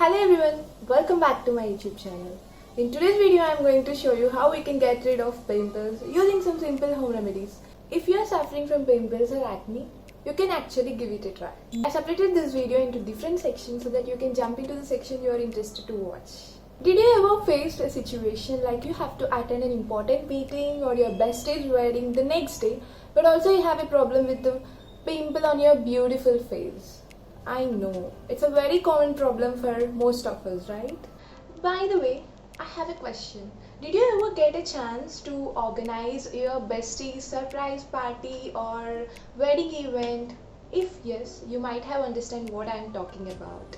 Hello everyone, welcome back to my YouTube channel. In today's video I am going to show you how we can get rid of pimples using some simple home remedies. If you are suffering from pimples or acne, you can actually give it a try. I separated this video into different sections so that you can jump into the section you are interested to watch. Did you ever face a situation like you have to attend an important meeting or your besties wedding the next day, but also you have a problem with the pimple on your beautiful face? I know, it's a very common problem for most of us, right? By the way, I have a question. Did you ever get a chance to organize your bestie's surprise party or wedding event? If yes, you might have understand what I am talking about.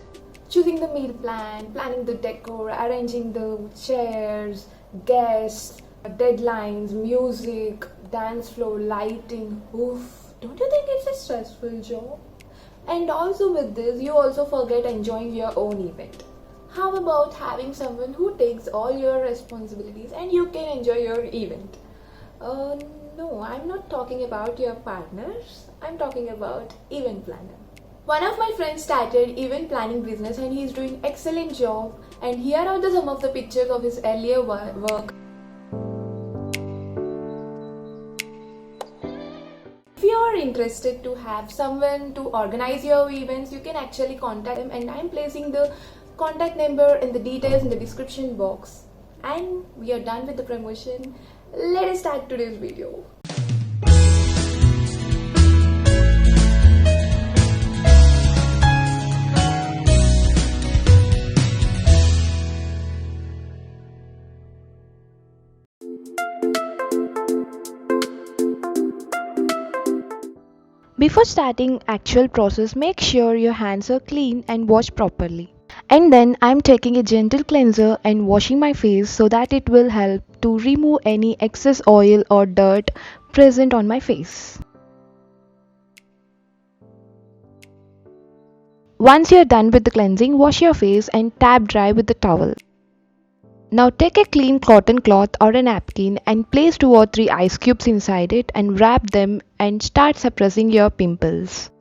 Choosing the meal plan, planning the decor, arranging the chairs, guests, deadlines, music, dance floor, lighting. Oof, don't you think it's a stressful job? And also with this, you also forget enjoying your own event. How about having someone who takes all your responsibilities and you can enjoy your event? No, I'm not talking about your partners. I'm talking about event planner. One of my friends started event planning business and he's doing excellent job. And here are some of the pictures of his earlier work. If you are interested to have someone to organize your events, you can actually contact them, and I'm placing the contact number in the details in the description box. And we are done with the promotion. Let us start today's video. Before starting actual process, make sure your hands are clean and washed properly. And then I'm taking a gentle cleanser and washing my face so that it will help to remove any excess oil or dirt present on my face. Once you're done with the cleansing, wash your face and tap dry with the towel. Now take a clean cotton cloth or a napkin and place 2 or 3 ice cubes inside it and wrap them and start suppressing your pimples.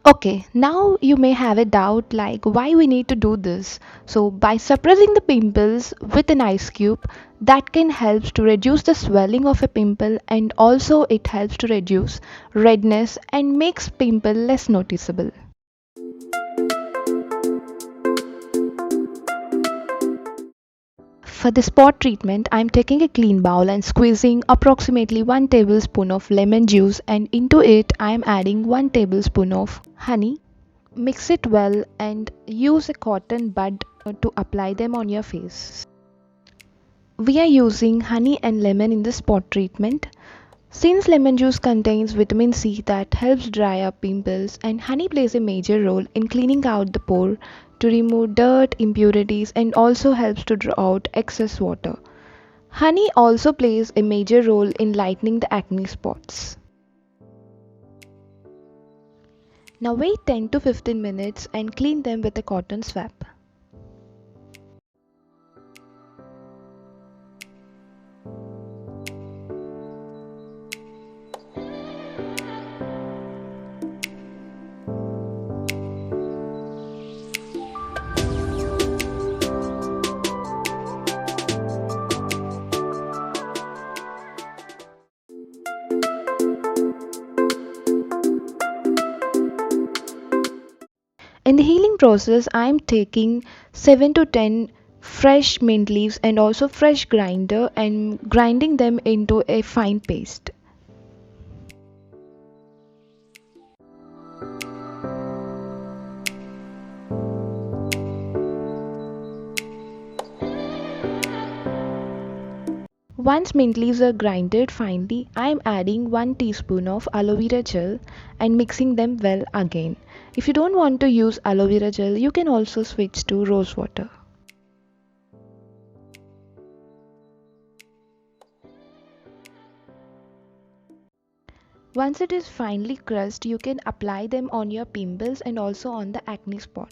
Okay, now you may have a doubt like why we need to do this. So by suppressing the pimples with an ice cube, that can help to reduce the swelling of a pimple, and also it helps to reduce redness and makes pimple less noticeable. For the spot treatment, I am taking a clean bowl and squeezing approximately 1 tablespoon of lemon juice, and into it I am adding 1 tablespoon of honey. Mix it well and use a cotton bud to apply them on your face. We are using honey and lemon in the spot treatment. Since lemon juice contains vitamin C that helps dry up pimples, and honey plays a major role in cleaning out the pore to remove dirt, impurities, and also helps to draw out excess water. Honey also plays a major role in lightening the acne spots. Now wait 10 to 15 minutes and clean them with a cotton swab. In the healing process, I am taking 7 to 10 fresh mint leaves and also fresh grinder and grinding them into a fine paste. Once mint leaves are grinded finely, I am adding 1 teaspoon of aloe vera gel and mixing them well again. If you don't want to use aloe vera gel, you can also switch to rose water. Once it is finely crushed, you can apply them on your pimples and also on the acne spot.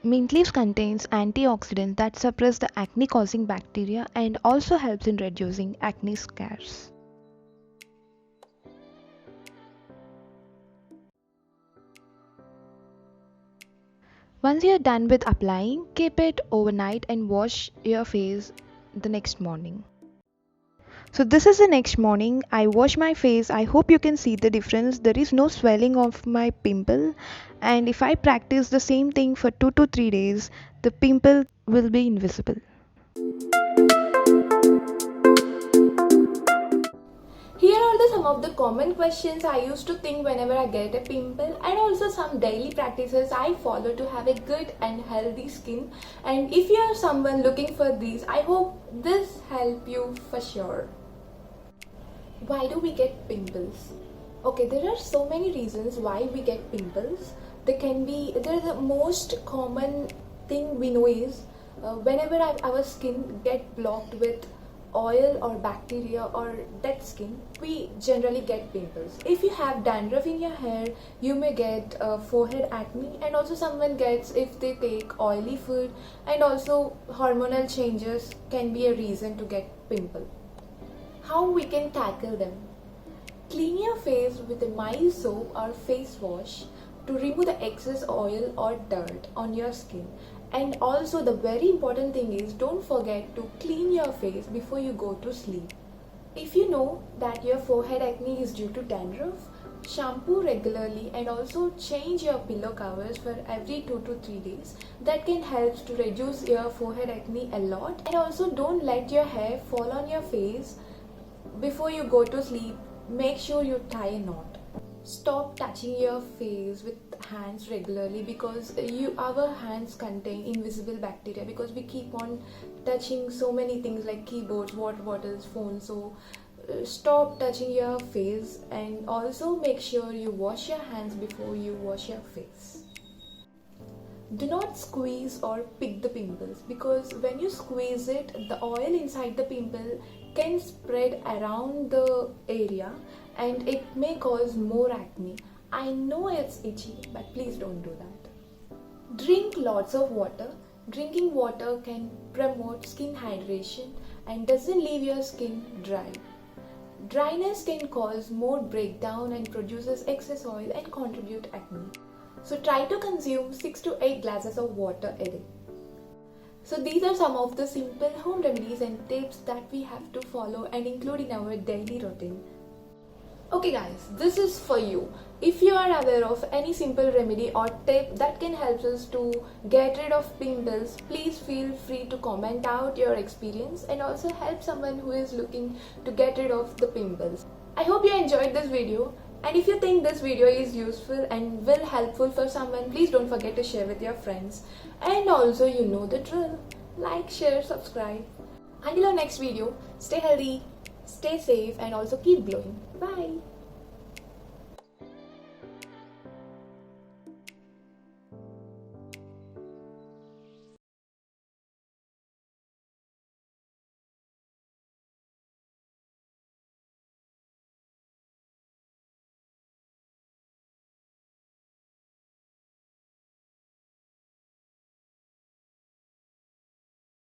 Mint leaves contains antioxidants that suppress the acne causing bacteria and also helps in reducing acne scars. Once you're done with applying, keep it overnight and wash your face the next morning. So this is the next morning. I wash my face. I hope you can see the difference. There is no swelling of my pimple, and if I practice the same thing for 2 to 3 days, the pimple will be invisible. Here are some of the common questions I used to think whenever I get a pimple, and also some daily practices I follow to have a good and healthy skin. And if you are someone looking for these, I hope this help you for sure. Why do we get pimples? Okay, there are so many reasons why we get pimples. The most common thing we know is whenever our skin get blocked with oil or bacteria or dead skin, we generally get pimples. If you have dandruff in your hair, you may get forehead acne, and also someone gets if they take oily food, and also hormonal changes can be a reason to get pimple. How we can tackle them? Clean your face with a mild soap or face wash to remove the excess oil or dirt on your skin. And also the very important thing is, don't forget to clean your face before you go to sleep. If you know that your forehead acne is due to dandruff, shampoo regularly and also change your pillow covers for every 2 to 3 days. That can help to reduce your forehead acne a lot. And also don't let your hair fall on your face before you go to sleep. Make sure you tie a knot. Stop touching your face with hands regularly, because our hands contain invisible bacteria, because we keep on touching so many things like keyboards, water bottles, phones. So stop touching your face, and also make sure you wash your hands before you wash your face. Do not squeeze or pick the pimples, because when you squeeze it, the oil inside the pimple can spread around the area and it may cause more acne. I know it's itchy, but please don't do that. Drink lots of water. Drinking water can promote skin hydration and doesn't leave your skin dry. Dryness can cause more breakdown and produces excess oil and contribute acne. So try to consume 6 to 8 glasses of water a day. So these are some of the simple home remedies and tips that we have to follow and include in our daily routine. Okay guys, this is for you. If you are aware of any simple remedy or tip that can help us to get rid of pimples, please feel free to comment out your experience and also help someone who is looking to get rid of the pimples. I hope you enjoyed this video, and if you think this video is useful and will helpful for someone, please don't forget to share with your friends. And also, you know the drill. Like, share, subscribe. Until our next video, stay healthy, stay safe, and also keep glowing. Bye.